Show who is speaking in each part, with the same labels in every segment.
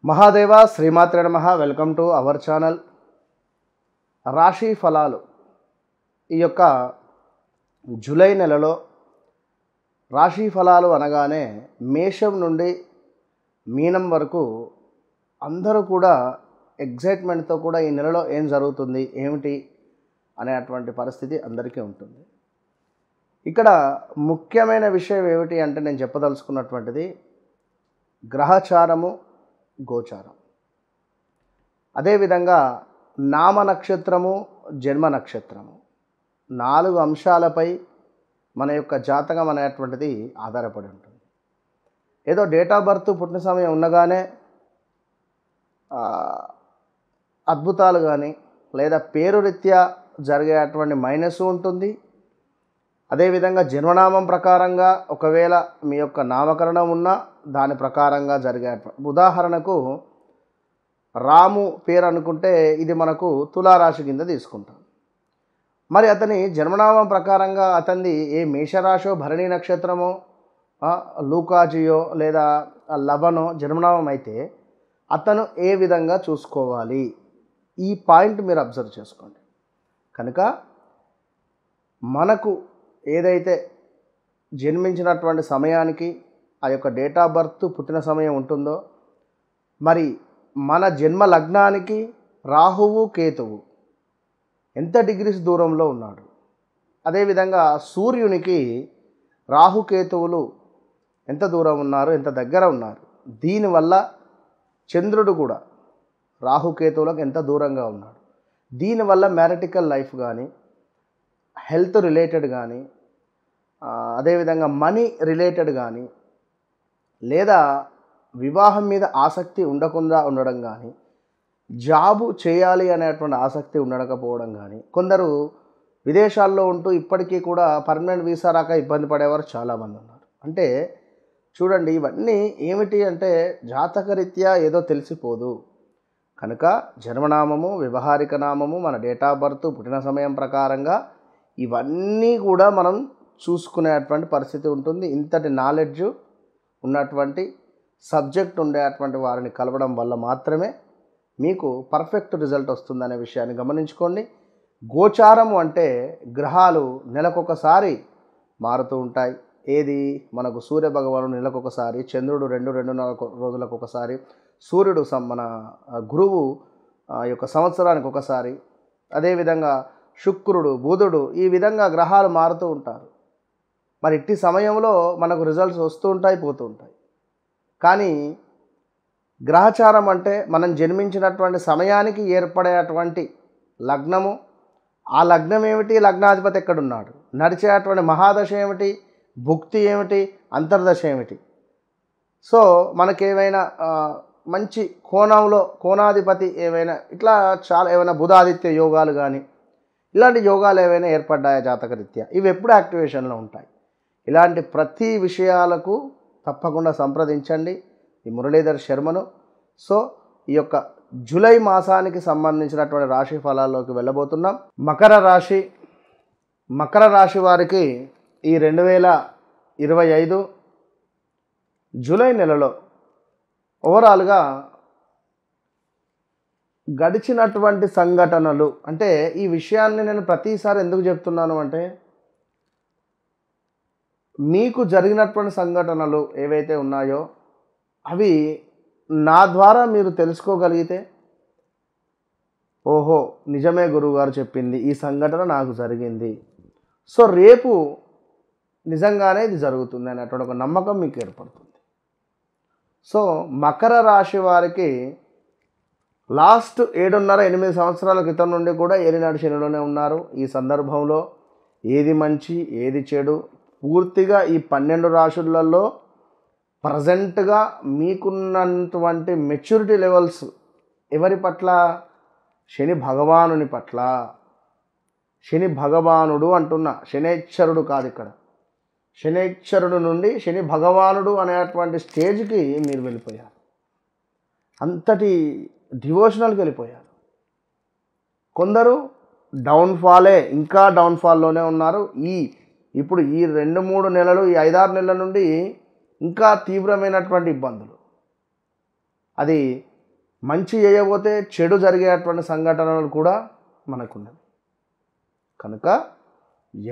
Speaker 1: మహాదేవ శ్రీమాత్రే నమః. Welcome to our channel. రాశి ఫలాలు. ఈ యొక్క జూలై నెలలో రాశి ఫలాలు అనగానే మేషం నుండి మీనం వరకు అందరూ కూడా ఎగ్జైట్మెంట్తో కూడా ఈ నెలలో ఏం జరుగుతుంది ఏమిటి అనేటువంటి పరిస్థితి అందరికీ ఉంటుంది. ఇక్కడ ముఖ్యమైన విషయం ఏమిటి అంటే నేను చెప్పదలుచుకున్నటువంటిది గ్రహచారము, గోచారం. అదేవిధంగా నామ నక్షత్రము, జన్మ నక్షత్రము 4 అంశాలపై మన యొక్క జాతకం అనేటువంటిది ఆధారపడి ఉంటుంది. ఏదో డేట్ ఆఫ్ బర్త్ పుట్టిన సమయం ఉండగానే అద్భుతాలు కానీ లేదా పేరు రీత్యా జరిగేటువంటి మైనస్ ఉంటుంది. అదేవిధంగా జన్మనామం ప్రకారంగా ఒకవేళ మీ యొక్క నామకరణం ఉన్నా దాని ప్రకారంగా జరిగే, ఉదాహరణకు రాము పేరు అనుకుంటే ఇది మనకు తులారాశి కింద తీసుకుంటాం. మరి అతని జన్మనామం ప్రకారంగా అతనిది ఏ మేషరాశో, భరణి నక్షత్రమో, లూకాజియో లేదా లవనో జన్మనామం అయితే అతను ఏ విధంగా చూసుకోవాలి, ఈ పాయింట్ మీరు అబ్జర్వ్ చేసుకోండి. కనుక మనకు ఏదైతే జన్మించినటువంటి సమయానికి ఆ యొక్క డేట్ ఆఫ్ బర్త్ పుట్టిన సమయం ఉంటుందో, మరి మన జన్మ లగ్నానికి రాహువు, కేతువు ఎంత డిగ్రీస్ దూరంలో ఉన్నాడు, అదేవిధంగా సూర్యునికి రాహుకేతువులు ఎంత దూరం ఉన్నారు, ఎంత దగ్గర ఉన్నారు, దీనివల్ల చంద్రుడు కూడా రాహుకేతువులకు ఎంత దూరంగా ఉన్నాడు, దీనివల్ల మ్యారిటికల్ లైఫ్ కానీ, హెల్త్ రిలేటెడ్ కానీ, అదేవిధంగా మనీ రిలేటెడ్ కానీ, లేదా వివాహం మీద ఆసక్తి ఉండకుండా ఉండడం కానీ, జాబు చేయాలి అనేటువంటి ఆసక్తి ఉండకపోవడం కానీ, కొందరు విదేశాల్లో ఉంటూ ఇప్పటికీ కూడా పర్మనెంట్ వీసా రాక ఇబ్బంది పడేవారు చాలామంది ఉన్నారు. అంటే చూడండి, ఇవన్నీ ఏమిటి అంటే జాతకరీత్యా ఏదో తెలిసిపోదు. కనుక జన్మనామము, వ్యవహారిక నామము, మన డేట్ ఆఫ్ బర్త్ పుట్టిన సమయం ప్రకారంగా ఇవన్నీ కూడా మనం చూసుకునేటువంటి పరిస్థితి ఉంటుంది. ఇంతటి నాలెడ్జ్ ఉన్నటువంటి సబ్జెక్ట్ ఉండేటువంటి వారిని కలవడం వల్ల మాత్రమే మీకు పర్ఫెక్ట్ రిజల్ట్ వస్తుందనే విషయాన్ని గమనించుకోండి. గోచారము అంటే గ్రహాలు నెలకొకసారి మారుతూ ఉంటాయి. ఏది మనకు సూర్య భగవానుడు నెలకొకసారి, చంద్రుడు 2-2.5 రోజులకు ఒకసారి, సూర్యుడు మన గురువు యొక్క సంవత్సరానికి ఒకసారి, అదేవిధంగా శుక్రుడు, బుధుడు, ఈ విధంగా గ్రహాలు మారుతూ ఉంటారు. మరి ఇట్టి సమయంలో మనకు రిజల్ట్స్ వస్తూ ఉంటాయి, పోతూ ఉంటాయి. కానీ గ్రహచారం అంటే మనం జన్మించినటువంటి సమయానికి ఏర్పడేటువంటి లగ్నము, ఆ లగ్నం ఏమిటి, లగ్నాధిపతి ఎక్కడున్నాడు, నడిచేటువంటి మహాదశ ఏమిటి, భుక్తి ఏమిటి, అంతర్దశ ఏమిటి. సో మనకేమైనా మంచి కోణంలో కోణాధిపతి ఏమైనా ఇట్లా చాలా ఏమైనా బుధాదిత్య యోగాలు కానీ ఇలాంటి యోగాలు ఏవైనా ఏర్పడ్డాయా జాతకరీత్యా, ఇవి ఎప్పుడు యాక్టివేషన్లో ఉంటాయి. ఇలాంటి ప్రతి విషయాలకు తప్పకుండా సంప్రదించండి ఈ మురళీధర్ శర్మను. సో ఈ యొక్క జూలై మాసానికి సంబంధించినటువంటి రాశి ఫలాల్లోకి వెళ్ళబోతున్నాం. మకర రాశి వారికి ఈ 2025 జూలై నెలలో ఓవరాల్గా గడిచినటువంటి సంఘటనలు, అంటే ఈ విషయాన్ని నేను ప్రతిసారి ఎందుకు చెప్తున్నాను అంటే మీకు జరిగినటువంటి సంఘటనలు ఏవైతే ఉన్నాయో అవి నా ద్వారా మీరు తెలుసుకోగలిగితే, ఓహో నిజమే గురువుగారు చెప్పింది, ఈ సంఘటన నాకు జరిగింది, సో రేపు నిజంగానే ఇది జరుగుతుంది అనేటువంటి ఒక నమ్మకం మీకు ఏర్పడుతుంది. సో మకర రాశి వారికి లాస్ట్ 7.5-8 సంవత్సరాల క్రితం నుండి కూడా ఏలినాటి శనిలోనే ఉన్నారు. ఈ సందర్భంలో ఏది మంచి ఏది చెడు పూర్తిగా ఈ 12 రాశులలో ప్రజెంట్గా మీకున్నటువంటి మెచ్యూరిటీ లెవెల్స్ ఎవరి పట్ల, శని భగవానుని పట్ల. శని భగవానుడు అంటున్నా, శనేశ్వరుడు కాదు ఇక్కడ. శనేశ్వరుడు నుండి శని భగవానుడు అనేటువంటి స్టేజ్కి మీరు వెళ్ళిపోయారు, అంతటి డివోషనల్కి వెళ్ళిపోయారు. కొందరు డౌన్ఫాలే, ఇంకా డౌన్ఫాల్లోనే ఉన్నారు. ఇప్పుడు ఈ 2-3 నెలలు, ఈ 5-6 నెలల నుండి ఇంకా తీవ్రమైనటువంటి ఇబ్బందులు. అది మంచి చేయబోతే చెడు జరిగేటువంటి సంఘటనలు కూడా మనకున్నవి. కనుక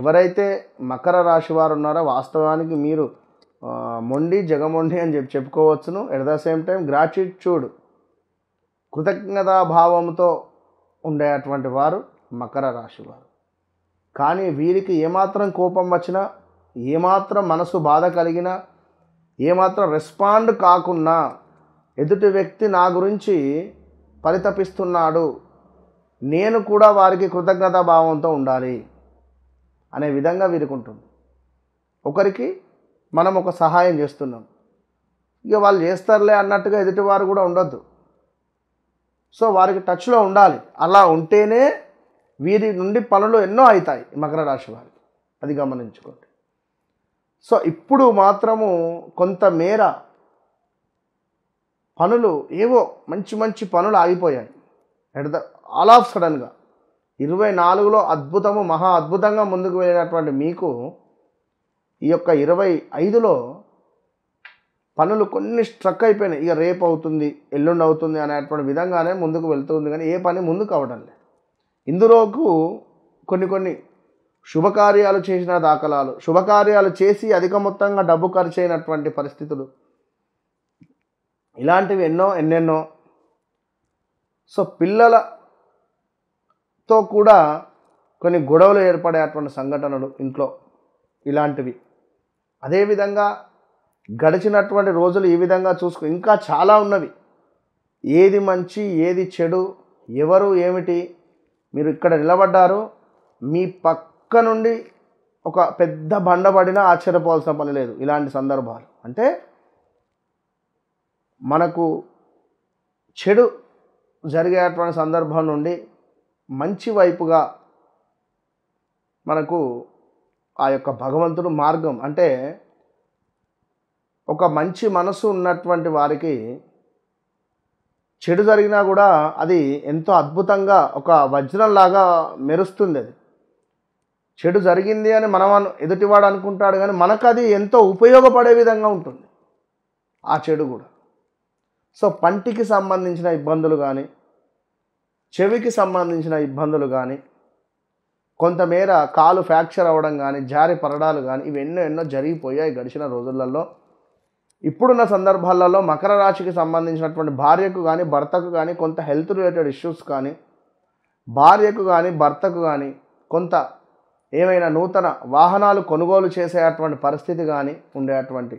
Speaker 1: ఎవరైతే మకర రాశి వారు ఉన్నారో వాస్తవానికి మీరు మొండి జగమొండి అని చెప్పుకోవచ్చును. At the same time gratitude, కృతజ్ఞతాభావంతో ఉండేటువంటి వారు మకర రాశి వారు. కానీ వీరికి ఏమాత్రం కోపం వచ్చినా, ఏమాత్రం మనసు బాధ కలిగినా, ఏమాత్రం రెస్పాండ్ కాకున్నా ఎదుటి వ్యక్తి నా గురించి పరితపిస్తున్నాడు, నేను కూడా వారికి కృతజ్ఞతాభావంతో ఉండాలి అనే విధంగా వీరికి ఉంటుంది. ఒకరికి మనం ఒక సహాయం చేస్తున్నాం, ఇక వాళ్ళు చేస్తారులే అన్నట్టుగా ఎదుటివారు కూడా ఉండొద్దు. సో వారికి టచ్లో ఉండాలి. అలా ఉంటేనే వీరి నుండి పనులు ఎన్నో అవుతాయి మకర రాశి వారికి, అది గమనించుకోండి. సో ఇప్పుడు మాత్రము కొంతమేర పనులు ఏవో మంచి మంచి పనులు ఆగిపోయాయి. ఆల్ ఆఫ్ సడన్గా 24లో అద్భుతము, మహా అద్భుతంగా ముందుకు వెళ్ళినటువంటి మీకు ఈ యొక్క 25లో పనులు కొన్ని స్ట్రక్ అయిపోయినాయి. ఇక రేపు అవుతుంది, ఎల్లుండి అవుతుంది అనేటువంటి విధంగానే ముందుకు వెళ్తుంది, కానీ ఏ పని ముందుకు అవ్వడం లేదు. ఇందులోకు కొన్ని శుభకార్యాలు చేసిన దాఖలాలు, శుభకార్యాలు చేసి అధిక మొత్తంగా డబ్బు ఖర్చు అయినటువంటి పరిస్థితులు, ఇలాంటివి ఎన్నెన్నో. సో పిల్లలతో కూడా కొన్ని గొడవలు ఏర్పడేటువంటి సంఘటనలు ఇంట్లో, ఇలాంటివి. అదేవిధంగా గడిచినటువంటి రోజులు ఈ విధంగా ఇంకా చాలా ఉన్నవి. ఏది మంచి ఏది చెడు, ఎవరు ఏమిటి, మీరు ఇక్కడ నిలబడ్డారు, మీ పక్క నుండి ఒక పెద్ద బండ పడినా ఆశ్చర్యపోవాల్సిన పని లేదు. ఇలాంటి సందర్భాలు అంటే మనకు చెడు జరిగేటువంటి సందర్భం నుండి మంచి వైపుగా మనకు ఆ యొక్క భగవంతుడు మార్గం, అంటే ఒక మంచి మనసు ఉన్నటువంటి వారికి చెడు జరిగినా కూడా అది ఎంతో అద్భుతంగా ఒక వజ్రంలాగా మెరుస్తుంది. అది చెడు జరిగింది అని మనం ఎదుటివాడు అనుకుంటాడు, కానీ మనకు అది ఎంతో ఉపయోగపడే విధంగా ఉంటుంది ఆ చెడు కూడా. సో పంటికి సంబంధించిన ఇబ్బందులు కానీ, చెవికి సంబంధించిన ఇబ్బందులు కానీ, కొంతమేర కాలు ఫ్రాక్చర్ అవ్వడం కానీ, జారి పడడాలు కానీ, ఇవి ఎన్నో జరిగిపోయాయి గడిచిన రోజులలో. ఇప్పుడున్న సందర్భాలలో మకర రాశికి సంబంధించినటువంటి భార్యకు కానీ భర్తకు కానీ కొంత హెల్త్ రిలేటెడ్ ఇష్యూస్ కానీ, భార్యకు కానీ భర్తకు కానీ కొంత ఏమైనా నూతన వాహనాలు కొనుగోలు చేసేటువంటి పరిస్థితి కానీ ఉండేటువంటి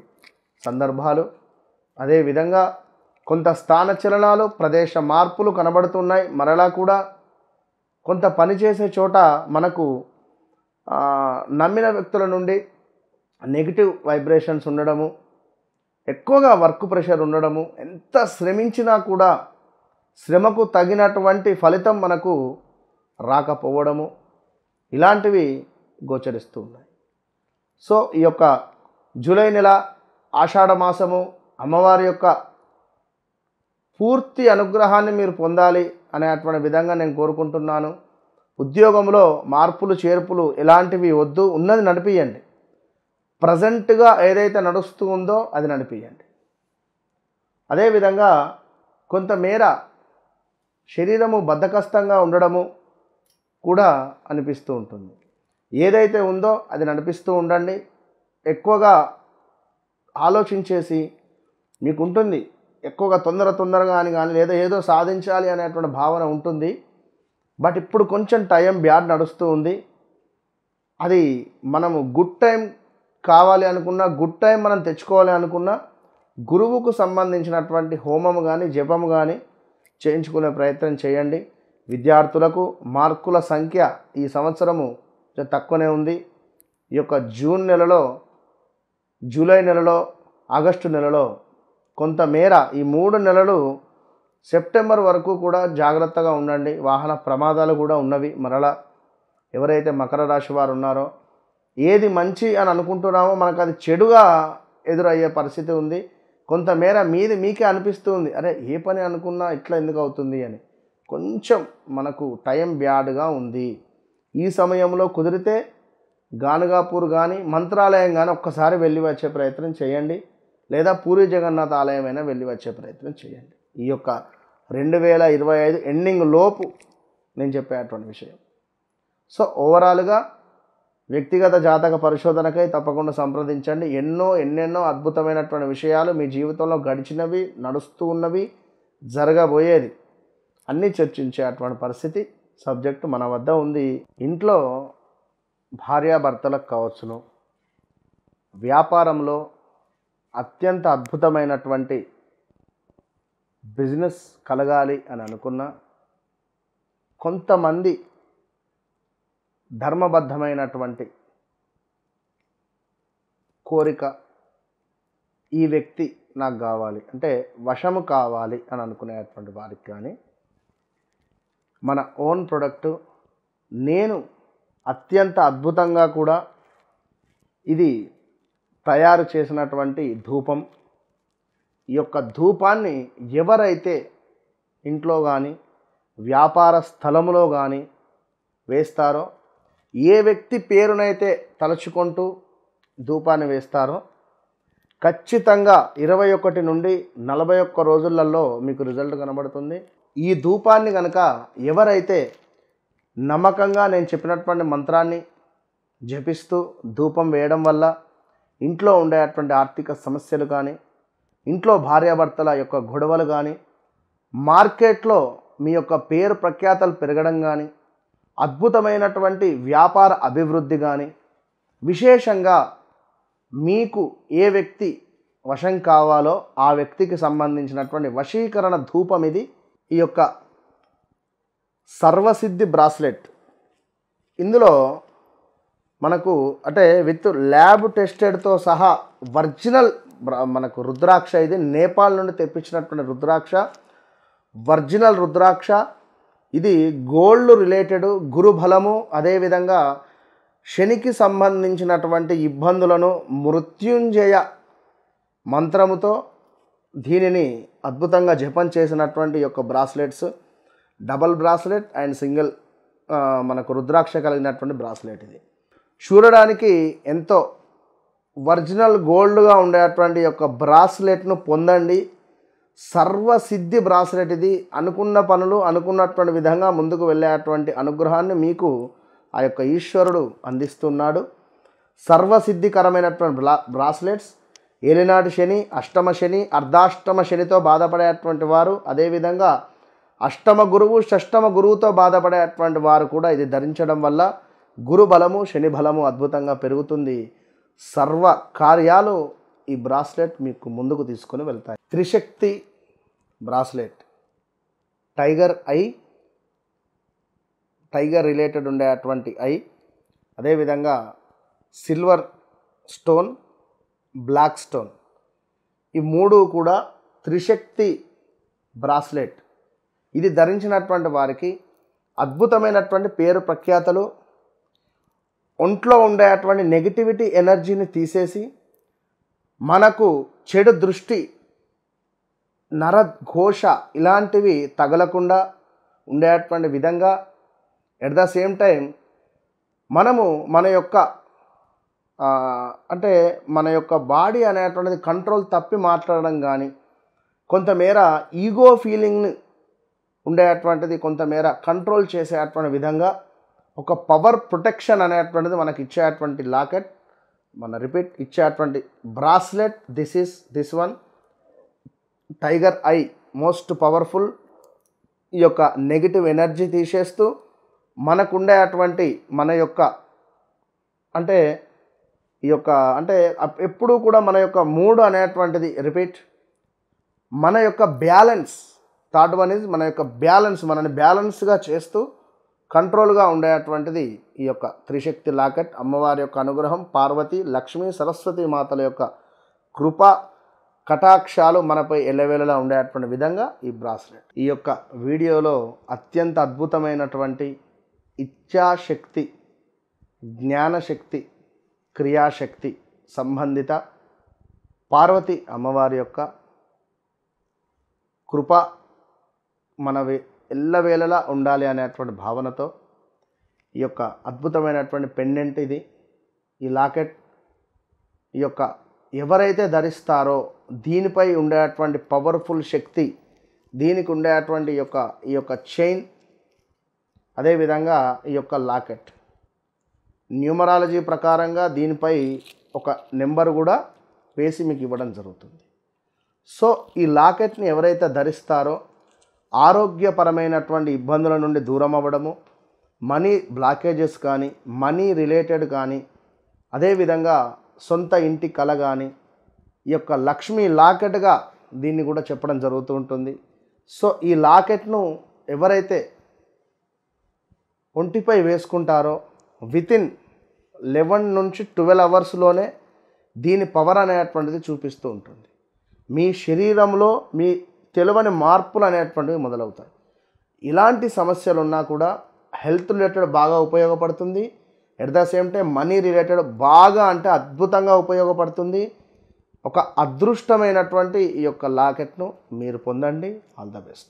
Speaker 1: సందర్భాలు. అదేవిధంగా కొంత స్థానచలనాలు, ప్రదేశ మార్పులు కనబడుతున్నాయి. మరలా కూడా కొంత పనిచేసే చోట మనకు నమ్మిన వ్యక్తుల నుండి నెగిటివ్ వైబ్రేషన్స్ ఉండడము, ఎక్కువగా వర్క్ ప్రెషర్ ఉండడము, ఎంత శ్రమించినా కూడా శ్రమకు తగినటువంటి ఫలితం మనకు రాకపోవడము, ఇలాంటివి గోచరిస్తూ ఉన్నాయి. సో ఈ యొక్క జూలై నెల ఆషాఢ మాసము అమ్మవారి యొక్క పూర్తి అనుగ్రహాన్ని మీరు పొందాలి అనేటువంటి విధంగా నేను కోరుకుంటున్నాను. ఉద్యోగంలో మార్పులు చేర్పులు ఎలాంటివి వద్దు, ఉన్నది నడిపియండి. ప్రజెంట్గా ఏదైతే నడుస్తూ ఉందో అది నడిపియండి. అదేవిధంగా కొంతమేర శరీరము బద్ధకస్తంగా ఉండడము కూడా అనిపిస్తూ ఉంటుంది. ఏదైతే ఉందో అది నడిపిస్తూ ఉండండి. ఎక్కువగా ఆలోచించేసి మీకు ఉంటుంది, ఎక్కువగా తొందరగా అని కానీ లేదా ఏదో సాధించాలి అనేటువంటి భావన ఉంటుంది. బట్ ఇప్పుడు కొంచెం టైం బ్యాడ్ నడుస్తూ ఉంది. అది మనము గుడ్ టైం కావాలి అనుకున్నా, గుడ్ టైం మనం తెచ్చుకోవాలి అనుకున్నా, గురువుకు సంబంధించినటువంటి హోమము కానీ జపము కానీ చేయించుకునే ప్రయత్నం చేయండి. విద్యార్థులకు మార్కుల సంఖ్య ఈ సంవత్సరము తక్కువనే ఉంది. ఈ యొక్క జూన్ నెలలో, జూలై నెలలో, ఆగస్టు నెలలో కొంతమేర ఈ 3 నెలలు సెప్టెంబర్ వరకు కూడా జాగ్రత్తగా ఉండండి. వాహన ప్రమాదాలు కూడా ఉన్నవి. మరలా ఎవరైతే మకర రాశి వారు ఉన్నారో ఏది మంచి అని అనుకుంటున్నామో మనకు అది చెడుగా ఎదురయ్యే పరిస్థితి ఉంది. కొంతమేర మీకే అనిపిస్తుంది, అరే ఏ పని అనుకున్నా ఇట్లా ఎందుకు అవుతుంది అని. కొంచెం మనకు టైం బ్యాడ్గా ఉంది. ఈ సమయంలో కుదిరితే గానుగాపూర్ కానీ మంత్రాలయం కానీ ఒక్కసారి వెళ్ళి వచ్చే ప్రయత్నం చేయండి, లేదా పూరి జగన్నాథ్ ఆలయమైనా వెళ్ళి వచ్చే ప్రయత్నం చేయండి. ఈ యొక్క 2025 ఎండింగ్ లోపు నేను చెప్పేటువంటి విషయం. సో ఓవరాల్గా వ్యక్తిగత జాతక పరిశోధనకై తప్పకుండా సంప్రదించండి. ఎన్నెన్నో అద్భుతమైనటువంటి విషయాలు మీ జీవితంలో గడిచినవి, నడుస్తూ ఉన్నవి, జరగబోయేది అన్నీ చర్చించేటువంటి పరిస్థితి సబ్జెక్టు మన వద్ద ఉంది. ఇంట్లో భార్యాభర్తలకు కావచ్చును, వ్యాపారంలో అత్యంత అద్భుతమైనటువంటి బిజినెస్ కలగాలి అని అనుకున్న కొంతమంది ధర్మబద్ధమైనటువంటి కోరిక, ఈ వ్యక్తి నాకు కావాలి అంటే వశము కావాలి అని అనుకునేటువంటి వారికి కానీ మన ఓన్ ప్రొడక్టు నేను అత్యంత అద్భుతంగా కూడా ఇది తయారు చేసినటువంటి ధూపం, ఈ యొక్క ధూపాన్ని ఎవరైతే ఇంట్లో కానీ వ్యాపార స్థలములో కానీ వేస్తారో, ఏ వ్యక్తి పేరునైతే తలుచుకుంటూ ధూపాన్ని వేస్తారో ఖచ్చితంగా 21 నుండి 41 రోజులలో మీకు రిజల్ట్ కనబడుతుంది. ఈ ధూపాన్ని కనుక ఎవరైతే నమ్మకంగా నేను చెప్పినటువంటి మంత్రాన్ని జపిస్తూ ధూపం వేయడం వల్ల ఇంట్లో ఉండేటువంటి ఆర్థిక సమస్యలు కానీ, ఇంట్లో భార్యాభర్తల యొక్క గొడవలు కానీ, మార్కెట్లో మీ యొక్క పేరు ప్రఖ్యాతలు పెరగడం కానీ, అద్భుతమైనటువంటి వ్యాపార అభివృద్ధి కానీ, విశేషంగా మీకు ఏ వ్యక్తి వశం కావాలో ఆ వ్యక్తికి సంబంధించినటువంటి వశీకరణ ధూపం ఇది. ఈ యొక్క సర్వసిద్ధి బ్రాస్లెట్ ఇందులో మనకు అంటే విత్ ల్యాబ్ టెస్టెడ్తో సహా ఒరిజినల్ మనకు రుద్రాక్ష, ఇది నేపాల్ నుండి తెప్పించినటువంటి రుద్రాక్ష, ఒరిజినల్ రుద్రాక్ష. ఇది గోల్డ్ రిలేటెడ్, గురుబలము, అదేవిధంగా శనికి సంబంధించినటువంటి ఇబ్బందులను మృత్యుంజయ మంత్రముతో దీనిని అద్భుతంగా జపం చేసినటువంటి యొక్క bracelets, double bracelet and single మనకు రుద్రాక్ష కలిగినటువంటి బ్రాస్లెట్. ఇది చూడడానికి ఎంతో ఒరిజినల్ గోల్డ్గా ఉండేటువంటి యొక్క బ్రాస్లెట్ను పొందండి. సర్వసిద్ధి బ్రాస్లెట్ ఇది. అనుకున్న పనులు అనుకున్నటువంటి విధంగా ముందుకు వెళ్ళేటువంటి అనుగ్రహాన్ని మీకు ఆ యొక్క ఈశ్వరుడు అందిస్తున్నాడు. సర్వసిద్ధికరమైనటువంటి బ్రాస్లెట్స్. ఏలినాటి శని, అష్టమ శని, అర్ధాష్టమ శనితో బాధపడేటువంటి వారు, అదేవిధంగా అష్టమ గురువు, షష్టమ గురువుతో బాధపడేటువంటి వారు కూడా ఇది ధరించడం వల్ల గురు బలము, శని బలము అద్భుతంగా పెరుగుతుంది. సర్వ కార్యాలు ఈ బ్రాస్లెట్ మీకు ముందుకు తీసుకొని వెళ్తాయి. Trishakti bracelet, tiger eye, tiger related ఉండేటువంటి ఐ, అదేవిధంగా సిల్వర్ స్టోన్, బ్లాక్ స్టోన్, ఈ మూడు కూడా త్రిశక్తి బ్రాస్లెట్. ఇది ధరించినటువంటి వారికి అద్భుతమైనటువంటి పేరు ప్రఖ్యాతలు, ఒంట్లో ఉండేటువంటి నెగిటివిటీ ఎనర్జీని తీసేసి మనకు చెడు దృష్టి, నరఘోష ఇలాంటివి తగలకుండా ఉండేటువంటి విధంగా, ఎట్ ద సేమ్ టైం మనము మన యొక్క అంటే మన యొక్క బాడీ అనేటువంటిది కంట్రోల్ తప్పి మాట్లాడడం కానీ, కొంతమేర ఈగో ఫీలింగ్ని ఉండేటువంటిది కొంతమేర కంట్రోల్ చేసేటువంటి విధంగా ఒక పవర్ ప్రొటెక్షన్ అనేటువంటిది మనకి ఇచ్చేటువంటి లాకెట్, మన రిపీట్ ఇచ్చేటువంటి bracelet. This one tiger I most powerful. ఈ యొక్క నెగిటివ్ ఎనర్జీ తీసేస్తూ మనకుండేటువంటి మన యొక్క అంటే ఈ యొక్క అంటే ఎప్పుడూ కూడా మన యొక్క మూడ్ అనేటువంటిది రిపీట్, మన యొక్క బ్యాలెన్స్. థర్డ్ వన్ ఈజ్ మన యొక్క బ్యాలెన్స్, మనని బ్యాలెన్స్గా చేస్తూ కంట్రోల్గా ఉండేటువంటిది ఈ యొక్క త్రిశక్తి లాకెట్. అమ్మవారి యొక్క అనుగ్రహం, పార్వతి, లక్ష్మీ, సరస్వతి మాతల యొక్క కృప కటాక్షాలు మనపై ఎల్లవేళలా ఉండేటువంటి విధంగా ఈ బ్రాస్లెట్. ఈ యొక్క వీడియోలో అత్యంత అద్భుతమైనటువంటి ఇచ్ఛాశక్తి, జ్ఞానశక్తి, క్రియాశక్తి సంబంధిత పార్వతి అమ్మవారి యొక్క కృప మనవి ఎల్లవేళలా ఉండాలి అనేటువంటి భావనతో ఈ యొక్క అద్భుతమైనటువంటి పెండెంట్ ఇది, ఈ లాకెట్. ఈ యొక్క ఎవరైతే ధరిస్తారో దీనిపై ఉండేటువంటి పవర్ఫుల్ శక్తి, దీనికి ఉండేటువంటి ఈ యొక్క చైన్, అదేవిధంగా ఈ యొక్క లాకెట్, న్యూమరాలజీ ప్రకారంగా దీనిపై ఒక నెంబర్ కూడా వేసి మీకు ఇవ్వడం జరుగుతుంది. సో ఈ లాకెట్ని ఎవరైతే ధరిస్తారో ఆరోగ్యపరమైనటువంటి ఇబ్బందుల నుండి దూరం అవ్వడము, మనీ బ్లాకేజెస్ కానీ, మనీ రిలేటెడ్ కానీ, అదేవిధంగా సొంత ఇంటి కల కానీ, ఈ యొక్క లక్ష్మీ లాకెట్గా దీన్ని కూడా చెప్పడం జరుగుతూ ఉంటుంది. సో ఈ లాకెట్ను ఎవరైతే ఒంటిపై వేసుకుంటారో వితిన్ 11 నుంచి 12 అవర్స్లోనే దీని పవర్ అనేటువంటిది చూపిస్తూ ఉంటుంది. మీ శరీరంలో మీ తెలియని మార్పులు అనేటువంటివి మొదలవుతాయి. ఇలాంటి సమస్యలు ఉన్నా కూడా హెల్త్ రిలేటెడ్ బాగా ఉపయోగపడుతుంది. At the same time money related బాగా అంటే అద్భుతంగా ఉపయోగపడుతుంది. ఒక అదృష్టమైనటువంటి ఈ యొక్క లాకెట్ను మీరు పొందండి. All the best.